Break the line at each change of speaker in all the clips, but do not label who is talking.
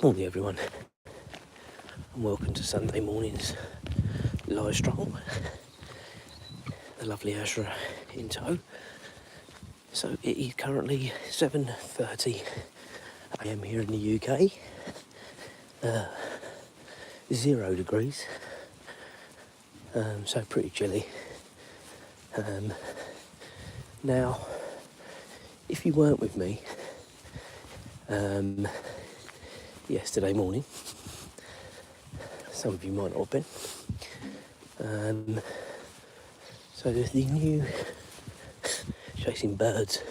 Morning everyone, and welcome to Sunday morning's live stroll. The lovely AZRA in tow. So it is currently 7:30 AM here in the UK. 0 degrees, so pretty chilly. Now, if you weren't with me yesterday morning, some of you might not have been. So there's the new chasing birds,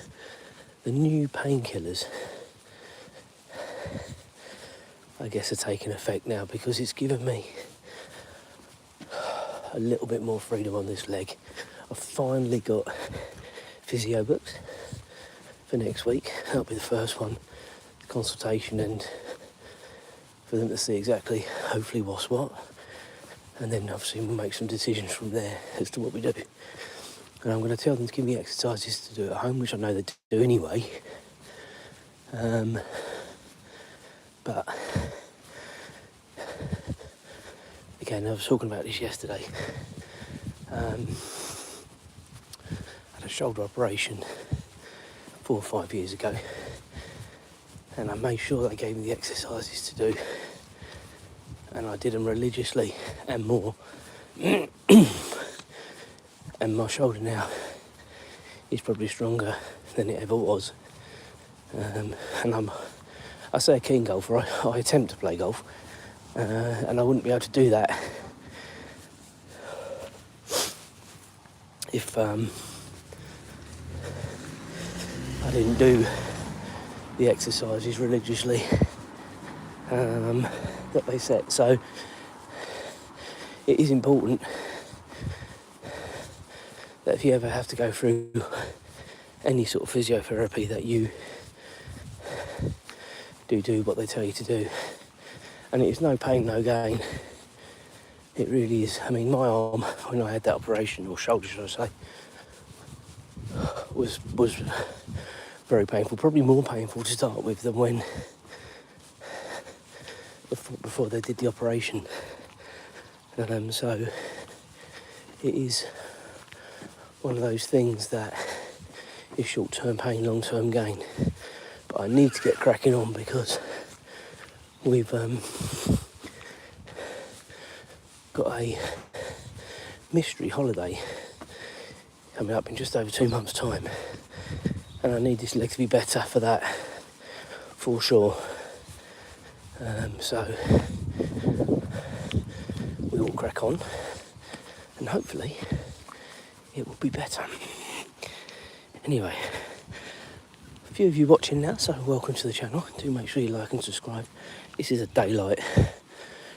the new painkillers, I guess, are taking effect now because it's given me a little bit more freedom on this leg. I've finally got physio books for next week. That'll be the first one, the consultation, and for them to see exactly, hopefully, what's what. And then obviously we'll make some decisions from there as to what we do. And I'm going to tell them to give me exercises to do at home, which I know they do anyway. But again, I was talking about this yesterday. I had a shoulder operation 4 or 5 years ago, and I made sure they gave me the exercises to do, and I did them religiously and more. And my shoulder now is probably stronger than it ever was. And I say a keen golfer, I attempt to play golf, and I wouldn't be able to do that if I didn't do the exercises religiously that they set. So it is important that if you ever have to go through any sort of physiotherapy, that you do what they tell you to do. And it is no pain, no gain. It really is. I mean, my arm, when I had that operation, or shoulder should I say, was very painful, probably more painful to start with than when before they did the operation. So it is one of those things that is short-term pain, long-term gain. But I need to get cracking on because we've got a mystery holiday coming up in just over 2 months' time, and I need this leg to be better for that, for sure. So we will crack on, and hopefully it will be better. Anyway, a few of you watching now, so welcome to the channel. Do make sure you like and subscribe. This is a daylight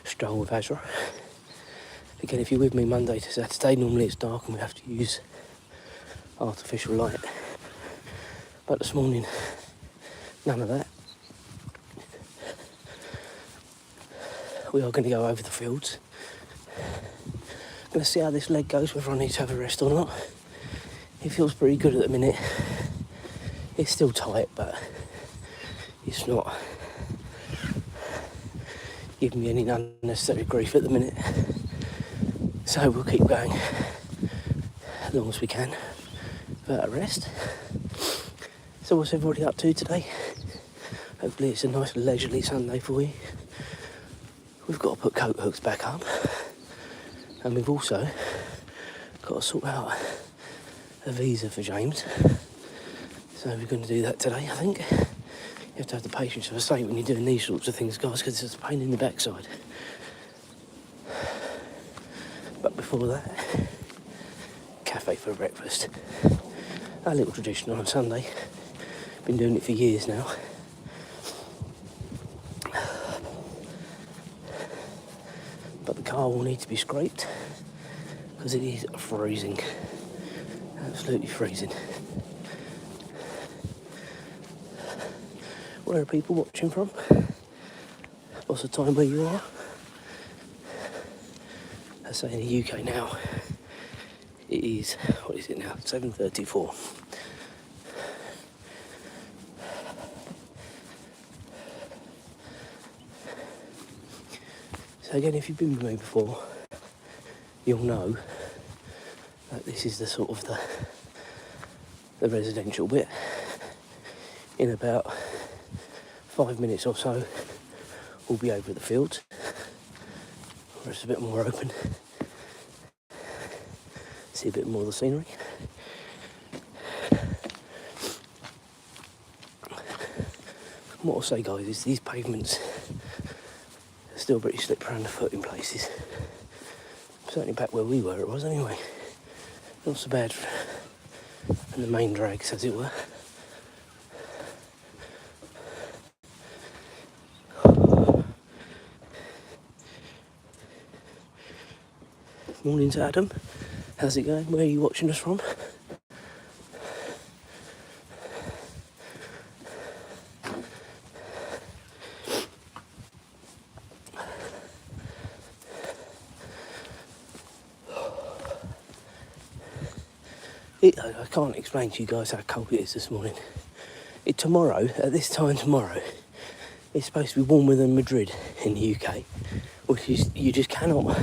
stroll with AZRA. Again, if you're with me Monday to Saturday, normally it's dark and we have to use artificial light. But this morning, none of that. We are going to go over the fields. I'm going to see how this leg goes, whether I need to have a rest or not. It feels pretty good at the minute. It's still tight, but it's not giving me any unnecessary grief at the minute. So we'll keep going as long as we can without a rest. So what's everybody up to today? Hopefully it's a nice leisurely Sunday for you. We've got to put coat hooks back up, and we've also got to sort out a visa for James. So we're going to do that today, I think. You have to have the patience of a saint when you're doing these sorts of things, guys, because it's a pain in the backside. But before that, cafe for breakfast. Our little tradition on a Sunday. Been doing it for years now. But the car will need to be scraped because it is freezing. Absolutely freezing. Where are people watching from? What's the time where you are? I say in the UK now, it is, what is it now? 7:34. So again, if you've been with me before, you'll know that this is the sort of the residential bit. In about 5 minutes or so, we'll be over at the fields, where it's a bit more open. See a bit more of the scenery. What I'll say, guys, is these pavements are still pretty slip around the foot in places. Certainly back where we were, it was anyway. Not so bad in the main drags, as it were. Morning to Adam. How's it going? Where are you watching us from? I can't explain to you guys how cold it is this morning. Tomorrow, at this time tomorrow, it's supposed to be warmer than Madrid in the UK, which is, you just cannot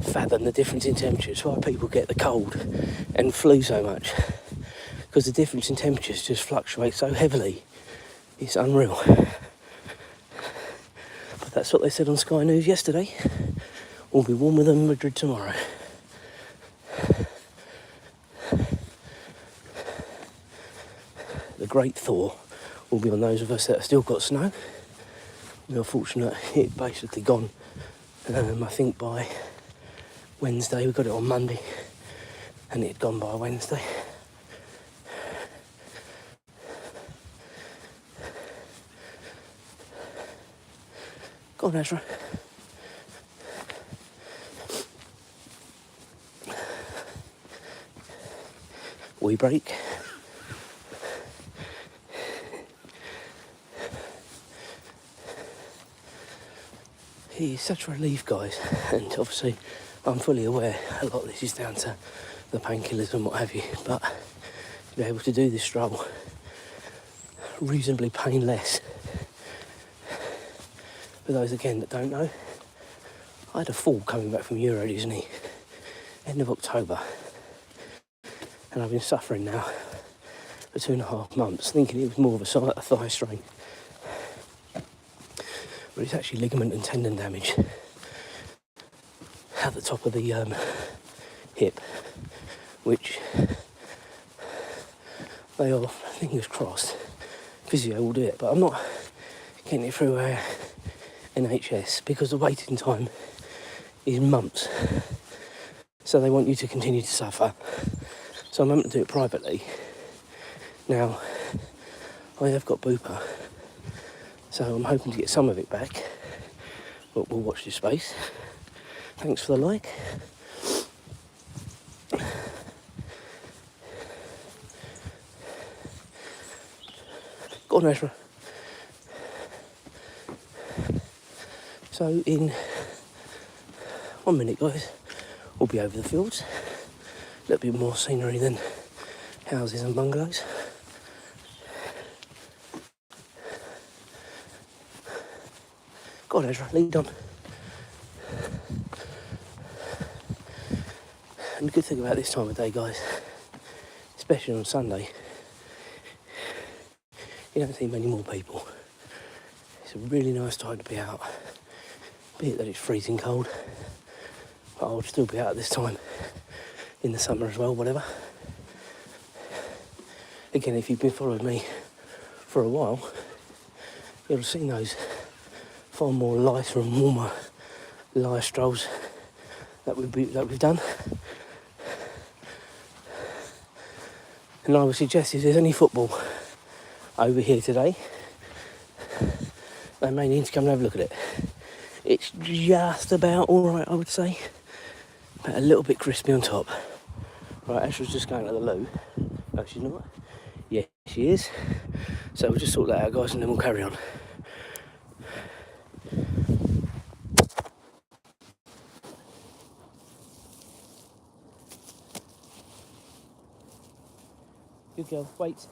fathom the difference in temperature. It's why people get the cold and flu so much, because the difference in temperatures just fluctuates so heavily. It's unreal. But that's what they said on Sky News yesterday. Will be warmer than Madrid tomorrow. The great thaw will be on those of us that have still got snow. We're fortunate it basically gone, I think by Wednesday. We got it on Monday and it had gone by Wednesday. Go on, AZRA. Wee break. It's such a relief, guys, and obviously I'm fully aware a lot of this is down to the painkillers and what have you, but to be able to do this stroll reasonably painless. For those again that don't know, I had a fall coming back from Euro Disney end of October, and I've been suffering now for 2.5 months, thinking it was more of a thigh strain. But it's actually ligament and tendon damage at the top of the hip, which they are, fingers crossed, physio will do it. But I'm not getting it through NHS because the waiting time is months. So they want you to continue to suffer. So I'm having to do it privately. Now, I have got Bupa, so I'm hoping to get some of it back, but we'll watch this space. Thanks for the like. Go on, AZRA. So in 1 minute, guys, we'll be over the fields. A little bit more scenery than houses and bungalows. Go on, AZRA, lead on. And the good thing about this time of day, guys, especially on Sunday, you don't see many more people. It's a really nice time to be out, be it that it's freezing cold, but I'll still be out at this time in the summer as well, whatever. Again, if you've been following me for a while, you'll have seen those far more lighter and warmer live strolls that we've done. And I would suggest if there's any football over here today, they may need to come and have a look at it. It's just about alright, I would say, but a little bit crispy on top. Right, Ashra's just going to the loo. No, she's not. Yeah, she is. So we'll just sort that out, guys, and then we'll carry on. Good girl. Wait.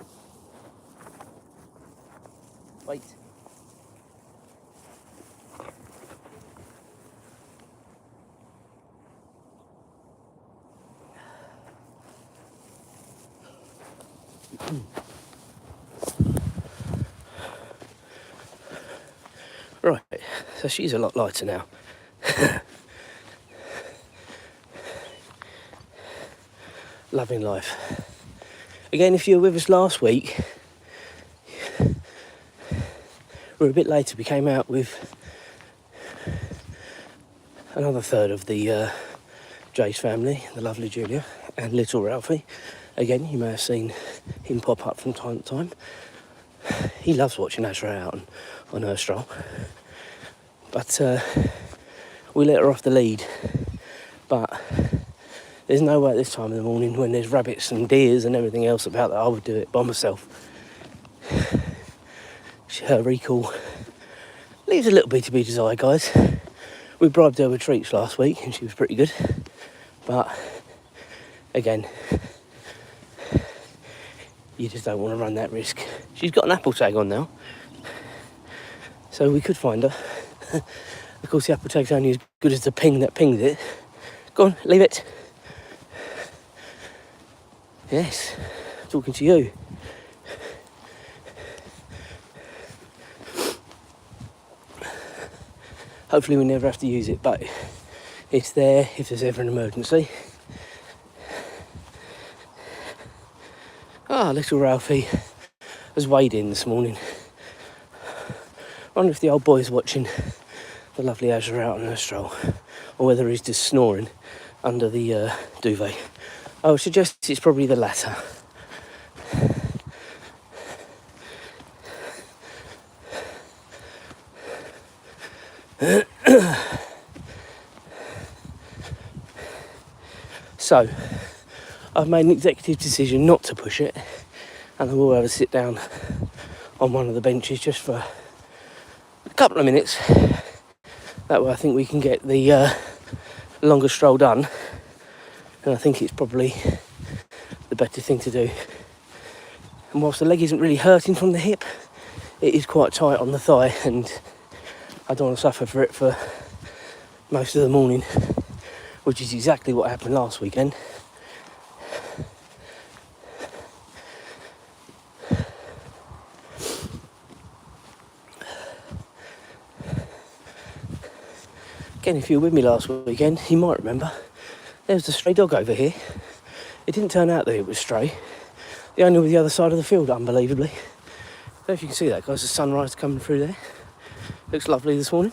Wait. Right, so she's a lot lighter now. Loving life. Again, if you were with us last week, we're a bit later. We came out with another third of the Jay's family, the lovely Julia and little Ralphie. Again, you may have seen him pop up from time to time. He loves watching AZRA out on her stroll. But we let her off the lead. But there's no way at this time of the morning, when there's rabbits and deers and everything else about, that I would do it by myself. Her recall leaves a little bit to be desired, guys. We bribed her with treats last week and she was pretty good. But again, you just don't want to run that risk. She's got an Apple tag on now, so we could find her. Of course, the Apple tag's only as good as the ping that pinged it. Go on, leave it. Yes, talking to you. Hopefully we never have to use it, but it's there if there's ever an emergency. Little Ralphie has weighed in this morning. I wonder if the old boy's watching the lovely AZRA out on her stroll, or whether he's just snoring under the duvet. I would suggest it's probably the latter. So, I've made an executive decision not to push it, and I will have a sit down on one of the benches just for a couple of minutes. That way I think we can get the longer stroll done, and I think it's probably the better thing to do. And whilst the leg isn't really hurting from the hip, it is quite tight on the thigh, and I don't want to suffer for it for most of the morning, which is exactly what happened last weekend. Again, if you were with me last weekend, you might remember there was a stray dog over here. It didn't turn out that it was stray. The owner was the other side of the field, unbelievably. I don't know if you can see that, guys. The sunrise coming through there. Looks lovely this morning.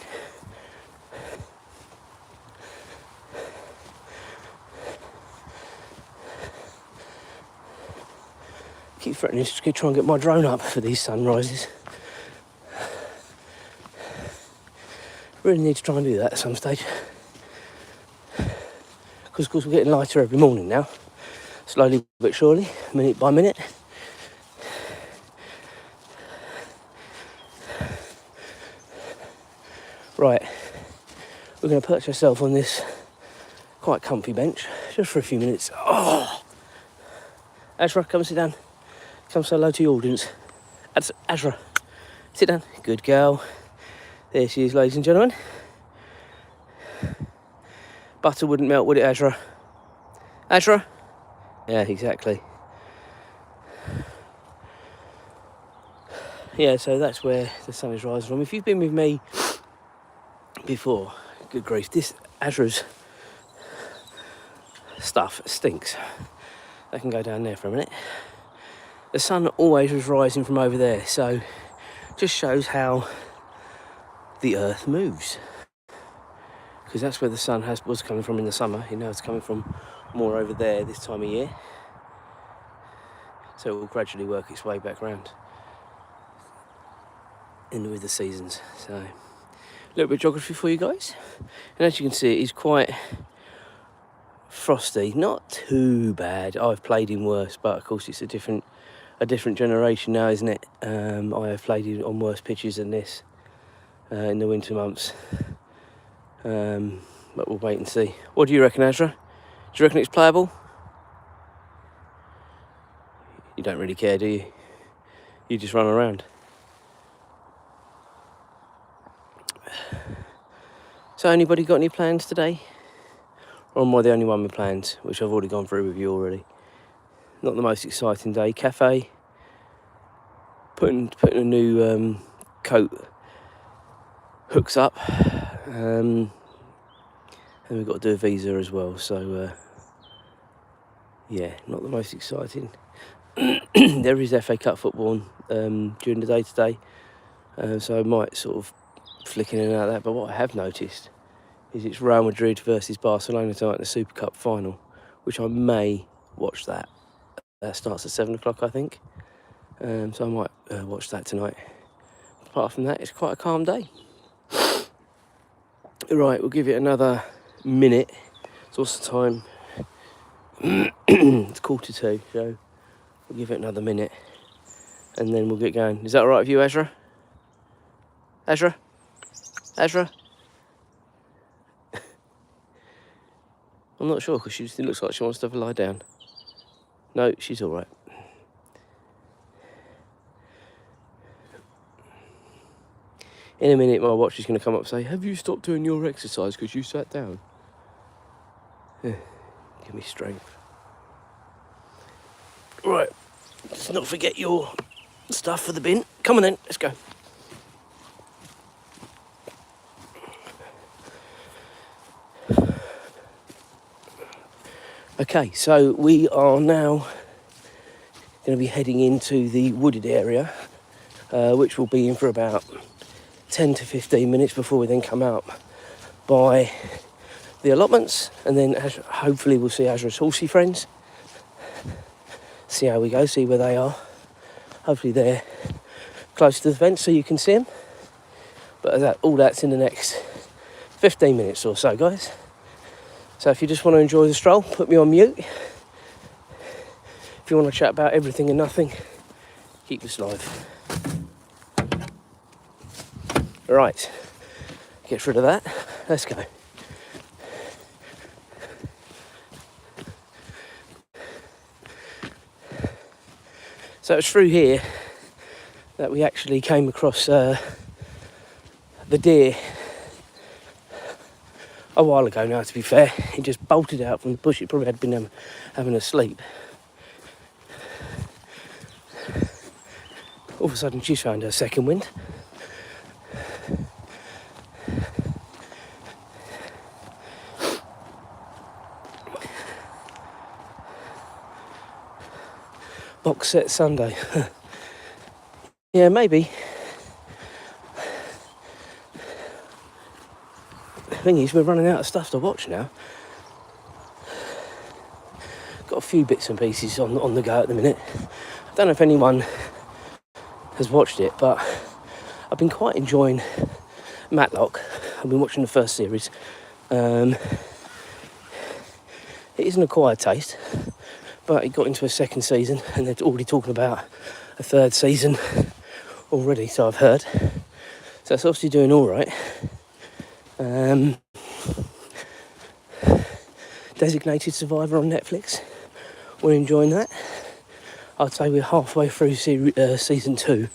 Keep threatening to try and get my drone up for these sunrises. Really need to try and do that at some stage. Because of course we're getting lighter every morning now. Slowly but surely, minute by minute. Right, we're going to perch ourselves on this quite comfy bench, just for a few minutes. Oh! AZRA, come and sit down. Come say hello to your audience. AZRA, sit down. Good girl. There she is, ladies and gentlemen. Butter wouldn't melt, would it, AZRA? AZRA? Yeah, exactly. Yeah, so that's where the sun is rising from. If you've been with me before, good grief, this AZRA's stuff stinks. I can go down there for a minute. The sun always was rising from over there, so just shows how the earth moves, because that's where the sun was coming from in the summer. You know, it's coming from more over there this time of year, so it will gradually work its way back around in with the seasons. So a little bit of geography for you guys, and as you can see, it is quite frosty. Not too bad. I've played in worse, but of course it's a different generation now, isn't it? I have played on worse pitches than this in the winter months, but we'll wait and see. What do you reckon, AZRA? Do you reckon it's playable? You don't really care, do you? You just run around. So anybody got any plans today? Or am I the only one with plans, which I've already gone through with you already? Not the most exciting day. Cafe, putting a new coat hooks up, and we've got to do a visa as well. So yeah, not the most exciting. There is FA Cup football on during the day today, so I might sort of flick in and out of that. But what I have noticed is it's Real Madrid versus Barcelona tonight in the Super Cup final, which I may watch that. That starts at 7 o'clock, I think. So I might watch that tonight. Apart from that, it's quite a calm day. Right, we'll give it another minute. It's also time. It's 1:45, so we'll give it another minute, and then we'll get going. Is that all right with you, AZRA? AZRA? AZRA? I'm not sure, because it looks like she wants to have a lie down. No, she's all right. In a minute, my watch is going to come up and say, have you stopped doing your exercise because you sat down? Give me strength. Right, let's not forget your stuff for the bin. Come on then, let's go. Okay, so we are now going to be heading into the wooded area, which will be in for about 10 to 15 minutes before we then come out by the allotments, and then hopefully we'll see AZRA's horsey friends, see how we go, see where they are. Hopefully they're close to the fence so you can see them, but all that's in the next 15 minutes or so, guys. So if you just want to enjoy the stroll, put me on mute. If you want to chat about everything and nothing, keep this live. Right, get rid of that. Let's go. So it's through here that we actually came across the deer a while ago now, to be fair. He just bolted out from the bush. It probably had been having a sleep. All of a sudden she's found her second wind. Box set Sunday. Yeah, maybe. The thing is, we're running out of stuff to watch now. Got a few bits and pieces on the go at the minute. I don't know if anyone has watched it, but I've been quite enjoying Matlock. I've been watching the first series. It is an acquired taste, but it got into a second season and they're already talking about a third season already, so I've heard. So it's obviously doing all right. Designated Survivor on Netflix. We're enjoying that. I'd say we're halfway through season 2.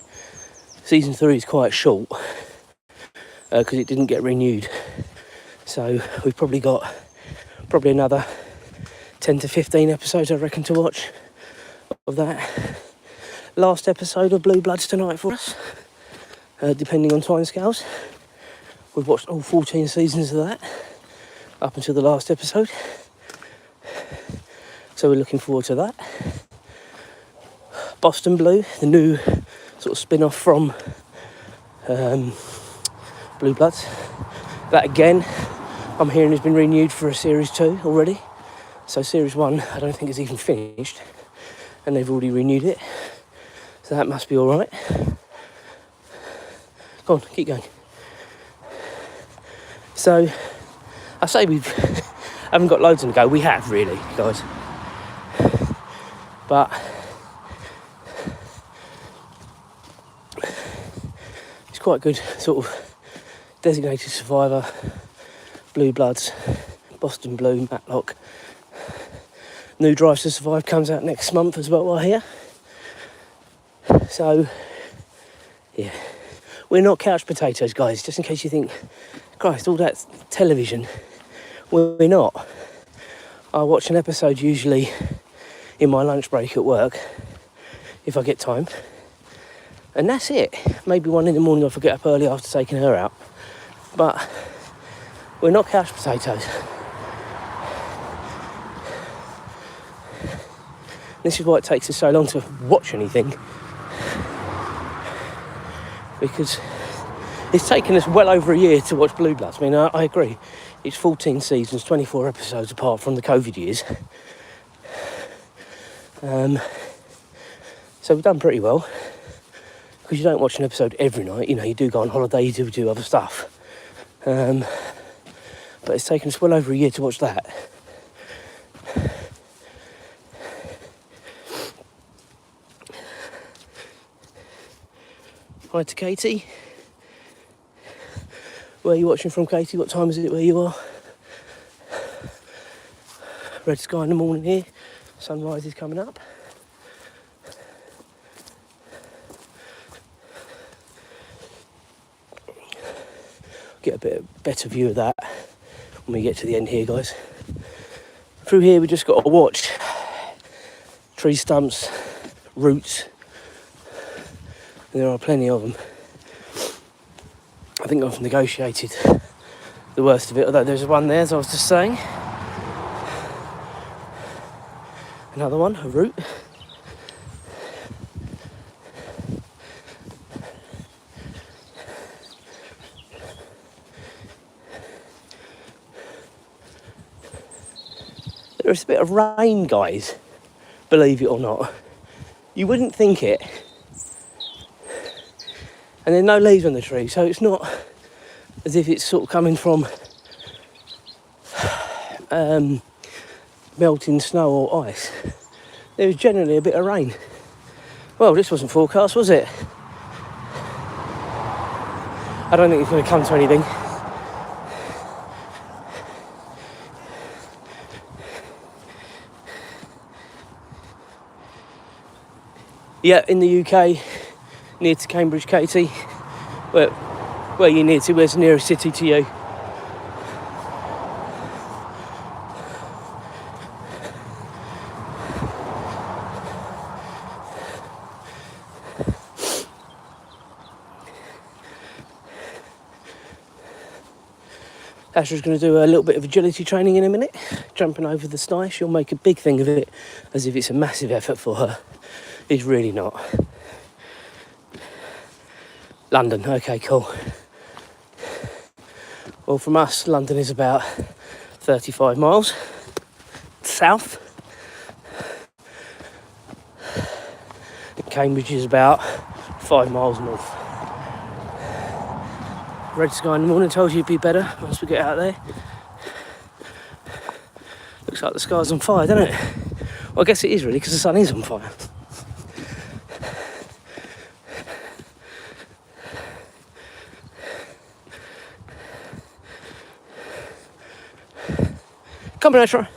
Season 3 is quite short because it didn't get renewed. So we've probably got another 10 to 15 episodes, I reckon, to watch of that. Last episode of Blue Bloods tonight for us, depending on timescales. We've watched all 14 seasons of that up until the last episode. So we're looking forward to that. Boston Blue, the new sort of spin-off from Blue Bloods. That again, I'm hearing has been renewed for a series 2 already. So series 1, I don't think is even finished, and they've already renewed it. So that must be all right. Go on, keep going. So I say we haven't got loads on the go. We have really, guys. But it's quite good, sort of Designated Survivor, Blue Bloods, Boston Blue, Matlock. New Drive to Survive comes out next month as well, I hear. So, yeah. We're not couch potatoes, guys, just in case you think, Christ, all that television. We're not. I watch an episode usually in my lunch break at work, if I get time. And that's it. Maybe 1 in the morning I'll forget up early after taking her out. But we're not couch potatoes. This is why it takes us so long to watch anything. Because it's taken us well over a year to watch Blue Bloods. I mean, I agree. It's 14 seasons, 24 episodes apart from the COVID years. So we've done pretty well. Because you don't watch an episode every night. You know, you do go on holiday, you do other stuff. But it's taken us well over a year to watch that. Hi to Katie. Where are you watching from, Katie? What time is it where you are? Red sky in the morning here. Sunrise is coming up. Get a bit better view of that when we get to the end here, guys. Through here we just got to watch tree stumps, roots. There are plenty of them. I think I've negotiated the worst of it, although there's one there, as I was just saying. Another one, a root. There's a bit of rain, guys, believe it or not. You wouldn't think it. And there's no leaves on the tree, so it's not as if it's sort of coming from melting snow or ice. There was generally a bit of rain. Well, this wasn't forecast, was it? I don't think it's going to come to anything. Yeah, in the UK, near to Cambridge, Katie. Where are you near to? Where's the nearest city to you? AZRA's going to do a little bit of agility training in a minute, jumping over the sty. She'll make a big thing of it, as if it's a massive effort for her. It's really not. London, okay, cool. Well, from us, London is about 35 miles south. And Cambridge is about 5 miles north. Red sky in the morning told you it'd be better once we get out there. Looks like the sky's on fire, doesn't it? Well, I guess it is really, because the sun is on fire. Come on, AZRA.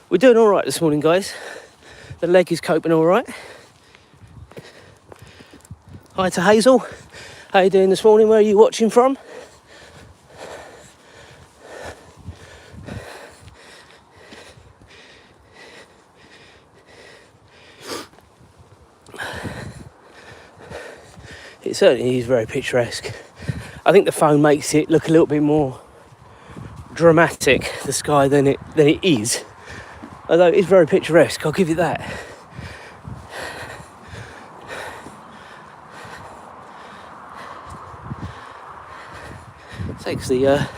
We're doing all right this morning, guys. The leg is coping all right. Hi to Hazel. How you doing this morning? Where are you watching from? It certainly is very picturesque. I think the phone makes it look a little bit more dramatic, the sky, than it is. Although it is very picturesque, I'll give you that. Takes the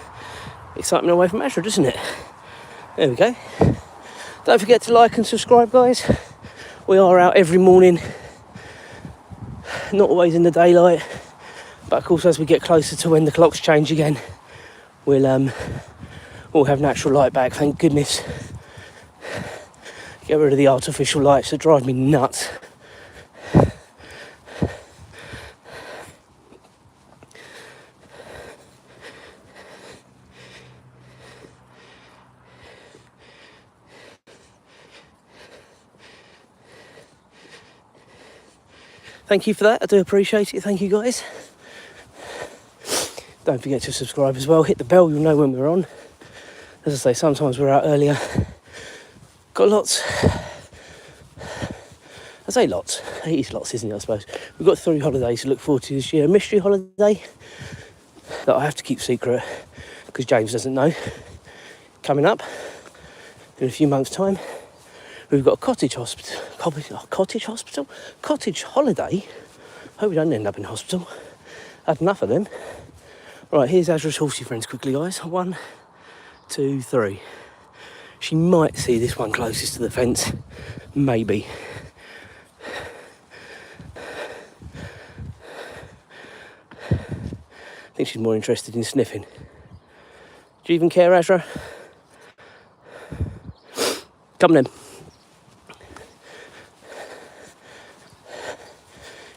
excitement away from AZRA, doesn't it? There we go. Don't forget to like and subscribe, guys. We are out every morning. Not always in the daylight. But of course, as we get closer to when the clocks change again, we'll have natural light back, thank goodness. Get rid of the artificial lights that drive me nuts. Thank you for that, I do appreciate it, thank you guys. Don't forget to subscribe as well, hit the bell, you'll know when we're on. As I say, sometimes we're out earlier. Got lots I say lots. It is lots, isn't it, I suppose. We've got 3 holidays to look forward to this year. A mystery holiday that I have to keep secret because James doesn't know. Coming up in a few months' time. We've got a cottage holiday. Hope we don't end up in hospital. Had enough of them. Right, here's AZRA's horsey friends quickly, guys. 1, 2, 3. She might see this one closest to the fence. Maybe. I think she's more interested in sniffing. Do you even care, AZRA? Come then.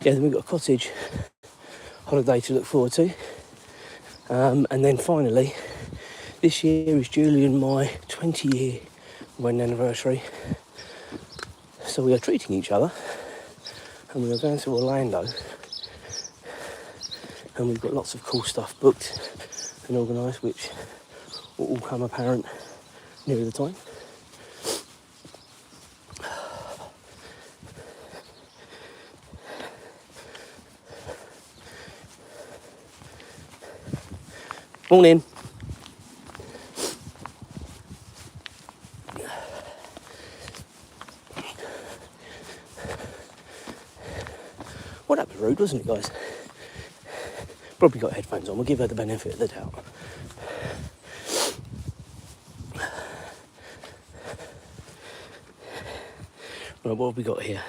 Yeah, then we've got a cottage holiday to look forward to. And then finally, this year is Julie and my 20-year wedding anniversary. So we are treating each other, and we are going to Orlando. And we've got lots of cool stuff booked and organised, which will all come apparent nearer the time. Morning. Well, that was rude, wasn't it, guys? Probably got headphones on. We'll give her the benefit of the doubt. Right, what have we got here?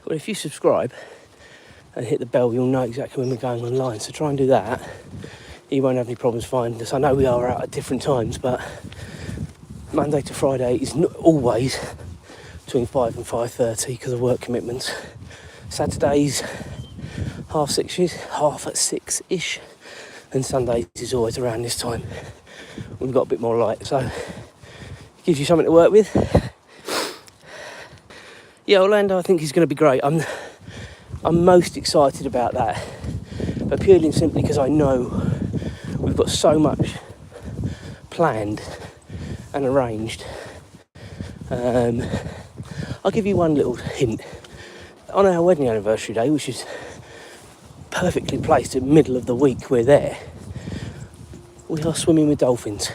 Well, if you subscribe and hit the bell, you'll know exactly when we're going online. So try and do that. You won't have any problems finding us. I know we are out at different times, but Monday to Friday is not always between 5 and 5:30 because of work commitments. Saturdays, 6:30-ish, and Sundays is always around this time. We've got a bit more light, so it gives you something to work with. Yeah, Orlando, I think is going to be great. I'm most excited about that, but purely and simply because I know we've got so much planned and arranged. I'll give you one little hint. On our wedding anniversary day, which is perfectly placed in the middle of the week we're there, we are swimming with dolphins.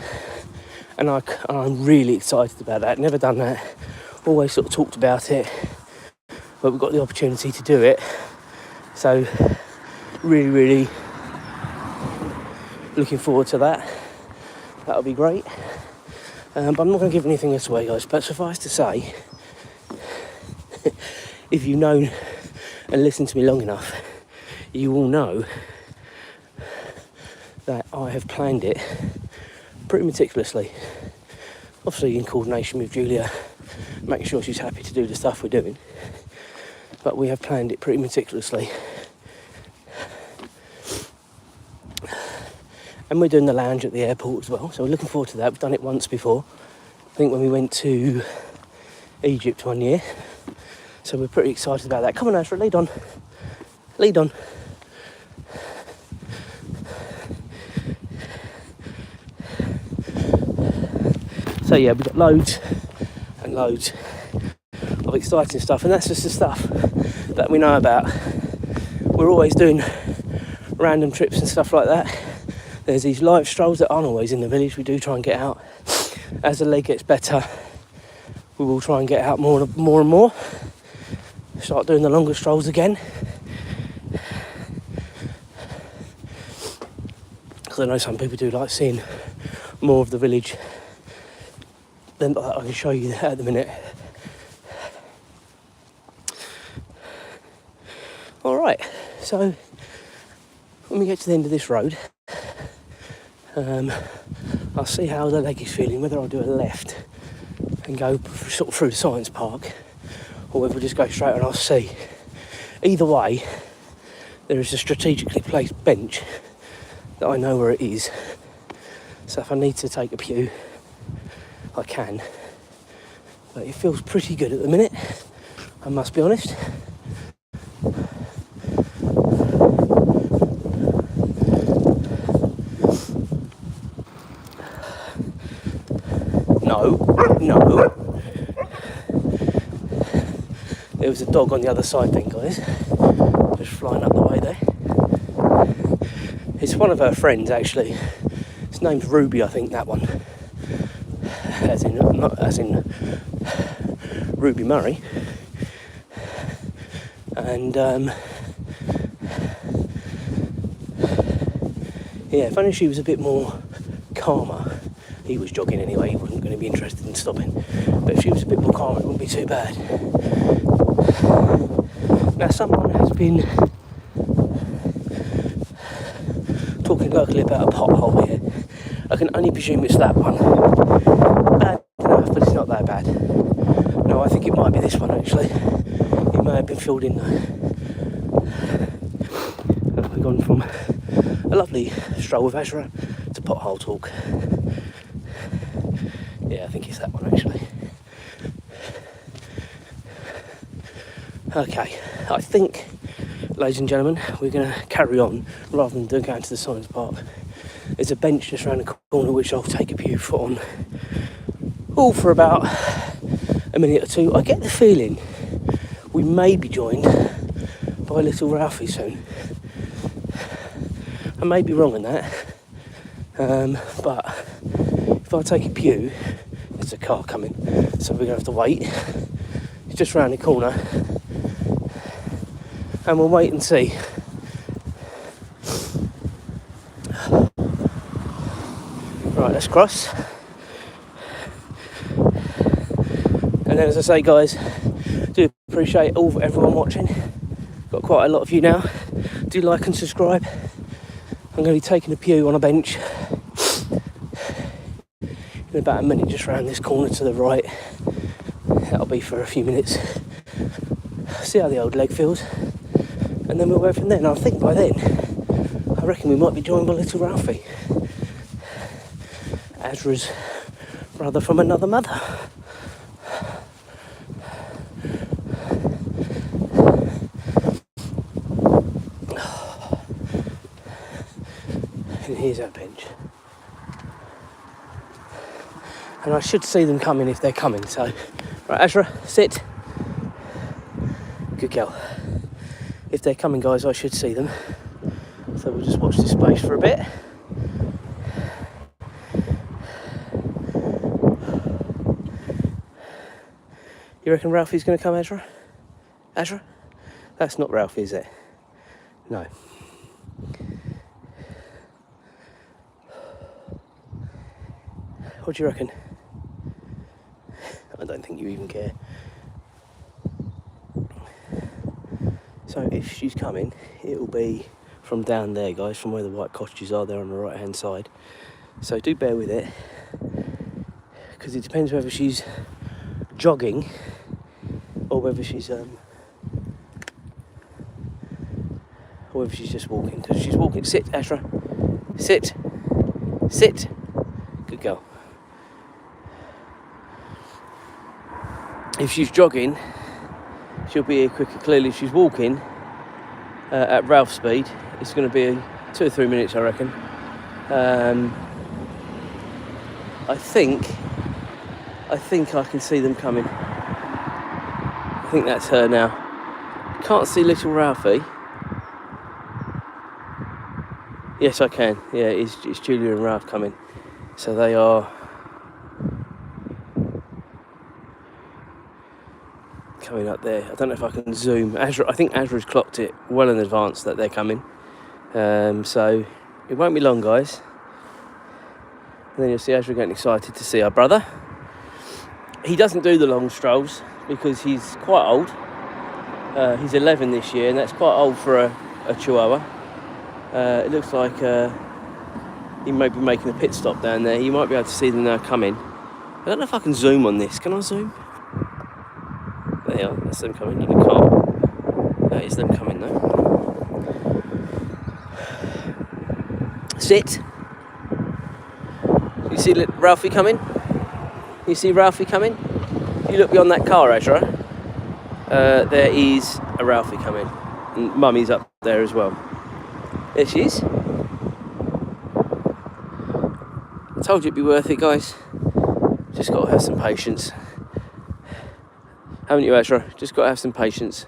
And I'm really excited about that. Never done that. Always sort of talked about it. But we've got the opportunity to do it. So, really, really looking forward to that. That'll be great. But I'm not going to give anything else away, guys. But suffice to say, if you've known and listened to me long enough, you will know that I have planned it pretty meticulously. Obviously in coordination with Julia, making sure she's happy to do the stuff we're doing. But we have planned it pretty meticulously. And we're doing the lounge at the airport as well, so we're looking forward to that. We've done it once before, I think when we went to Egypt one year. So we're pretty excited about that. Come on, AZRA, lead on. Lead on. So yeah, we've got loads and loads of exciting stuff, and that's just the stuff that we know about. We're always doing random trips and stuff like that. There's these live strolls that aren't always in the village. We do try and get out. As the leg gets better, we will try and get out more and more. Start doing the longer strolls again. Because I know some people do like seeing more of the village. Then I can show you that at the minute. Alright, so when we get to the end of this road, I'll see how the leg is feeling, whether I'll do a left and go sort of through the science park, or whether we'll just go straight and I'll see. Either way, there is a strategically placed bench that I know where it is. So if I need to take a pew, I can. But it feels pretty good at the minute, I must be honest. No, no. There was a dog on the other side then, guys. Just flying up the way there. It's one of her friends, actually. His name's Ruby, I think, that one. As in Ruby Murray. And, yeah, if only she was a bit more calmer. He was jogging anyway, he wasn't going to be interested in stopping. But if she was a bit more calm, it wouldn't be too bad. Now, someone has been talking locally about a pothole here. I can only presume it's that one. Bad enough, but it's not that bad. No, I think it might be this one, actually. It may have been filled in, though. We've gone from a lovely stroll with AZRA to pothole talk. Yeah, I think it's that one, actually. Okay, I think, ladies and gentlemen, we're going to carry on rather than going to the science park. There's a bench just around the corner which I'll take a pew foot on, all for about a minute or two. I get the feeling we may be joined by little Ralphie soon. I may be wrong in that, but if I take a pew, there's a car coming, so we're going to have to wait. It's just round the corner, and we'll wait and see. Right, let's cross. And then, as I say, guys, do appreciate everyone watching. Got quite a lot of you now. Do like and subscribe. I'm going to be taking a pew on a bench in about a minute, just round this corner to the right. That'll be for a few minutes. See how the old leg feels, and then we'll go from there. And I think by then, I reckon we might be joined by little Ralphie, AZRA's brother from another mother. And here's our bench. And I should see them coming if they're coming, so... Right, AZRA, sit. Good girl. If they're coming, guys, I should see them. So we'll just watch this space for a bit. You reckon Ralphie's going to come, AZRA? AZRA? That's not Ralphie, is it? No. What do you reckon? I don't think you even care. So if she's coming, it'll be from down there, guys, from where the white cottages are there on the right hand side. So do bear with it, because it depends whether she's jogging or whether she's just walking. Because she's walking. Sit, AZRA. Sit. Sit. Good girl. If she's jogging, she'll be here quicker. Clearly, if she's walking at Ralph's speed, it's going to be 2 or 3 minutes, I reckon. I think I can see them coming. I think that's her now. Can't see little Ralphie. Yes, I can. Yeah, it's Julia and Ralph coming. So they are coming up there. I don't know if I can zoom. AZRA, I think AZRA's clocked it well in advance that they're coming. So it won't be long, guys. And then you'll see AZRA getting excited to see our brother. He doesn't do the long strolls because he's quite old. He's 11 this year, and that's quite old for a Chihuahua. It looks like he may be making a pit stop down there. You might be able to see them now coming. I don't know if I can zoom on this. Can I zoom? There they are. That's them coming in the car. That is them coming though. Sit. You see Ralphie coming? You see Ralphie coming? You look beyond that car, AZRA. There is a Ralphie coming. And Mummy's up there as well. There she is. I told you it'd be worth it, guys. Just got to have some patience. Haven't you, AZRA? Just got to have some patience.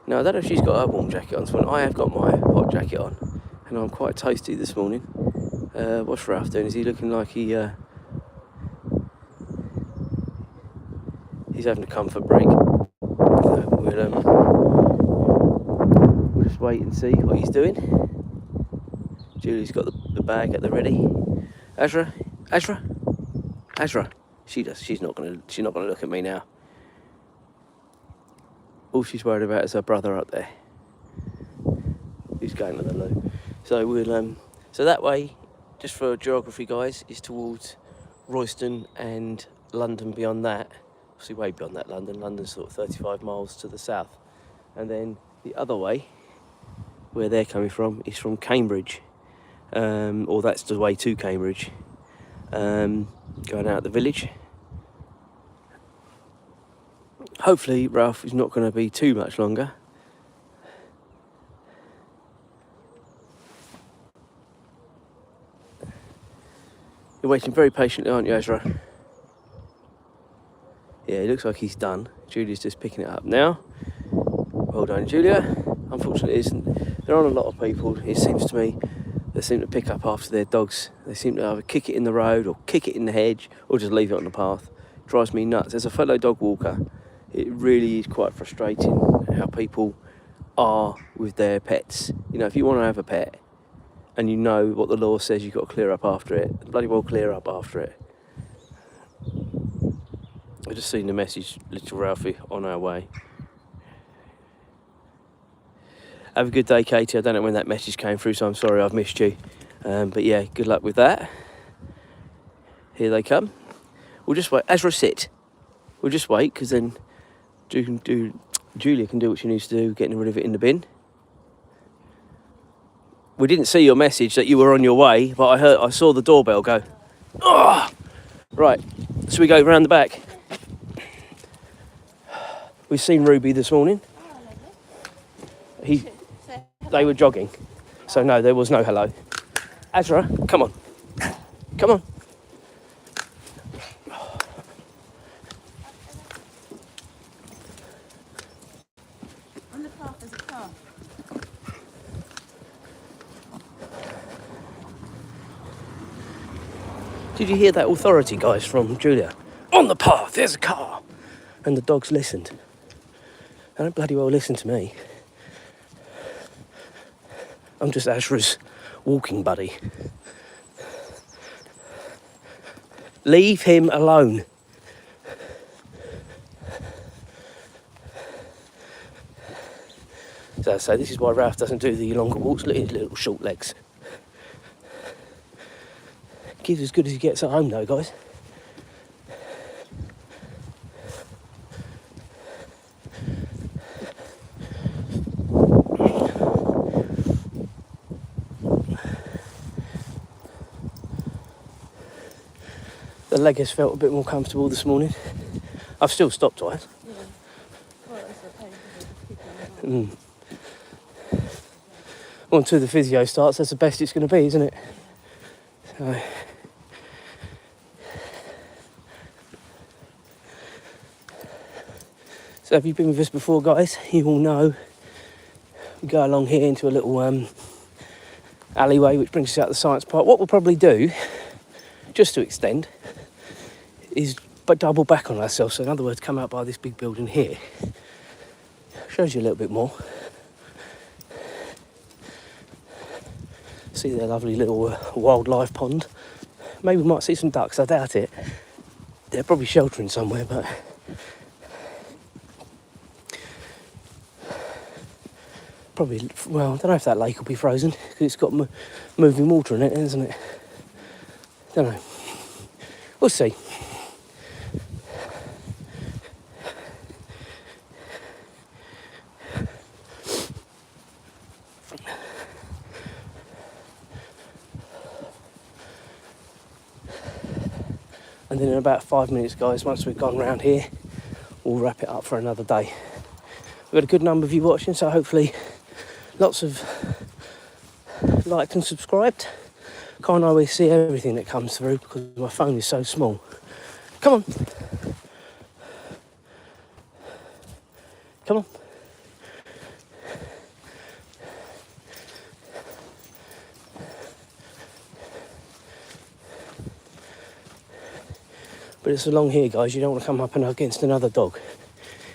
Now, I don't know if she's got her warm jacket on this morning. I have got my hot jacket on, and I'm quite toasty this morning. What's Ralph doing? Is he looking like he's having a comfort break? We'll just wait and see what he's doing. Julie's got the bag at the ready. AZRA. She's not gonna look at me now. All she's worried about is her brother up there, who's going to the loo. So so that way, just for geography, guys, is towards Royston and London. Beyond that, obviously way beyond that, London's sort of 35 miles to the south, and then the other way, where they're coming from, is from Cambridge, or that's the way to Cambridge, going out the village. Hopefully Ralph is not going to be too much longer. You're waiting very patiently, aren't you, AZRA? Yeah, it looks like he's done. Julia's just picking it up now. Well done, Julia. Unfortunately, there aren't a lot of people, it seems to me, that seem to pick up after their dogs. They seem to either kick it in the road or kick it in the hedge or just leave it on the path. It drives me nuts. As a fellow dog walker, it really is quite frustrating how people are with their pets. You know, if you want to have a pet and you know what the law says, you've got to clear up after it, bloody well clear up after it. I've just seen the message, little Ralphie, on our way. Have a good day, Katie. I don't know when that message came through, so I'm sorry I've missed you. But yeah, good luck with that. Here they come. We'll just wait. AZRA, sit. We'll just wait, because then Julia can do what she needs to do, getting rid of it in the bin. We didn't see your message that you were on your way, but I saw the doorbell go. Oh! Right, so we go round the back. We've seen Ruby this morning. They were jogging, so no, there was no hello. AZRA, come on. Come on.
On the path there's a car.
Did you hear that authority, guys, from Julia? On the path, there's a car. And the dogs listened. They don't bloody well listen to me. I'm just AZRA's walking buddy. Leave him alone. So this is why Ralph doesn't do the longer walks, look at his little short legs. Gives as good as he gets at home though, guys. The leg has felt a bit more comfortable this morning. I've still stopped twice.
Yeah. Well, that's the pain.
Well, until the physio starts, that's the best it's going to be, isn't it? So have you been with us before, guys? You all know we go along here into a little alleyway which brings us out the science park. What we'll probably do, just to extend, is double back on ourselves. So in other words, come out by this big building here. Shows you a little bit more. See their lovely little wildlife pond. Maybe we might see some ducks, I doubt it. They're probably sheltering somewhere, but probably, well, I don't know if that lake will be frozen because it's got moving water in it, isn't it? Don't know. We'll see. And then in about 5 minutes, guys, once we've gone round here, we'll wrap it up for another day. We've got a good number of you watching, so hopefully lots of liked and subscribed. can't always see everything that comes through because my phone is so small. Come on. Come on. But it's along here, guys, you don't want to come up and against another dog.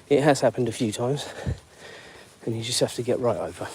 It has happened a few times, and you just have to get right over.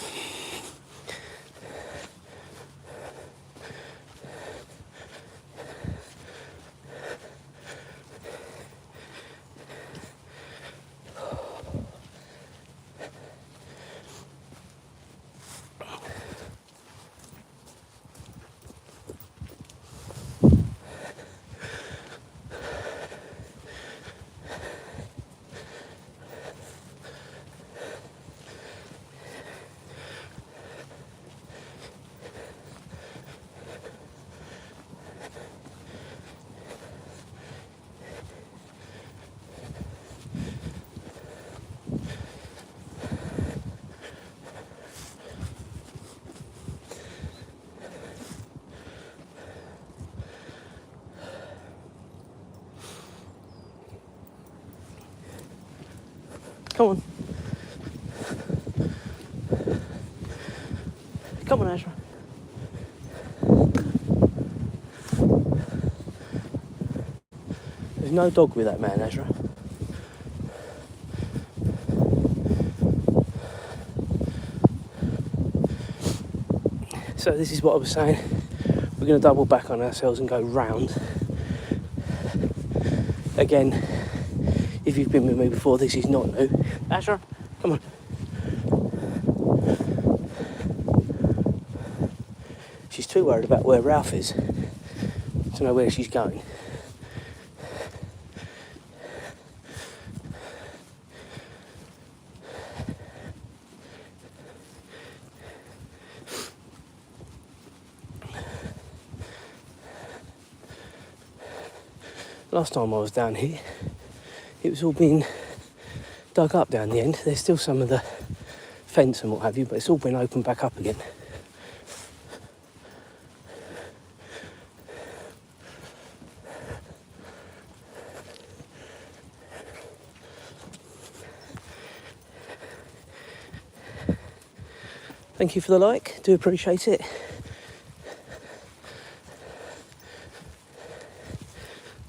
Come on. Come on, AZRA. There's no dog with that man, AZRA. So this is what I was saying. We're going to double back on ourselves and go round. Again, if you've been with me before, this is not new. AZRA, come on. She's too worried about where Ralph is to know where she's going. Last time I was down here, it was all being dug up down the end. There's still some of the fence and what have you, but it's all been opened back up again. Thank you for the like, do appreciate it.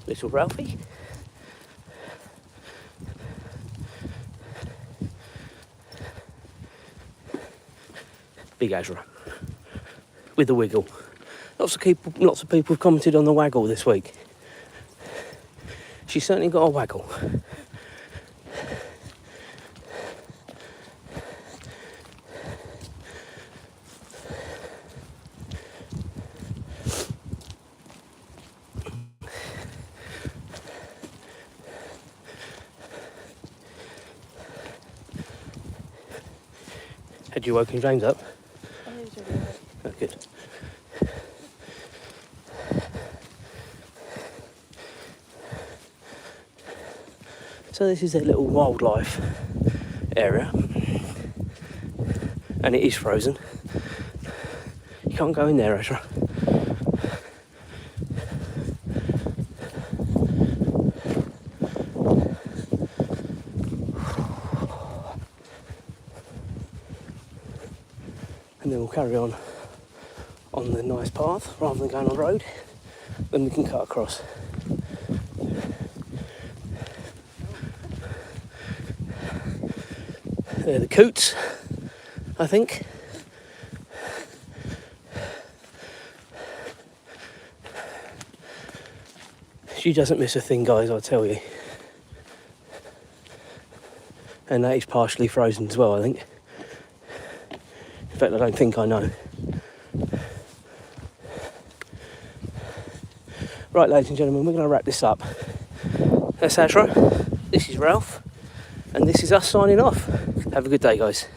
Little Ralphie. Big AZRA. With the wiggle. Lots of people have commented on the waggle this week. She's certainly got a waggle. Had you woken James up? Oh, good. So this is their little wildlife area, and it is frozen. You can't go in there, AZRA. And then we'll carry on the nice path rather than going on the road. Then we can cut across. They're the coots, I think. She doesn't miss a thing, guys, I tell you. And that is partially frozen as well, I think. In fact, I don't think I know. Right, ladies and gentlemen, we're going to wrap this up. That's AZRA, this is Ralph, and this is us signing off. Have a good day, guys.